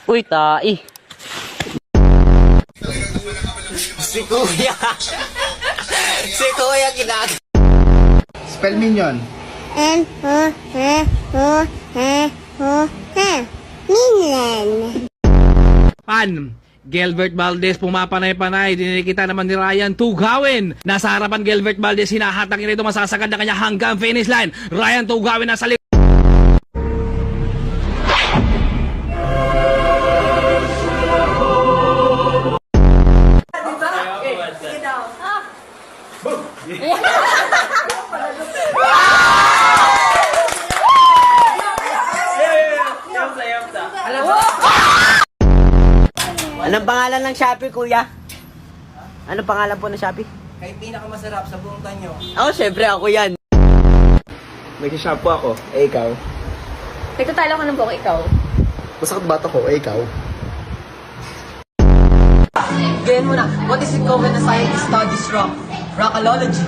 Uy, tai. Si Kuya. Si Kuya ginag... Spell minion. Minion. Pan, Gilbert Valdez pumapanay-panay, dinikita naman ni Ryan Tugawin. Nasa harapan Gilbert Valdez, hinahatak niya ito, masasagad na kanya hanggang finish line. Ryan Tugawin nasa likod. Anong pangalan ng Shopee, Kuya? Anong pangalan po ng Shopee? Kay pinakamasarap sa buong tanyo. Ako, syempre ako yan. Nag-shop po ako. Eh, ikaw? Nagtatalo ka ng buhok, ikaw. Masakit bata ko. Eh, ikaw? Ganyan mo na. What is it called when a scientist studies rock? Rockology.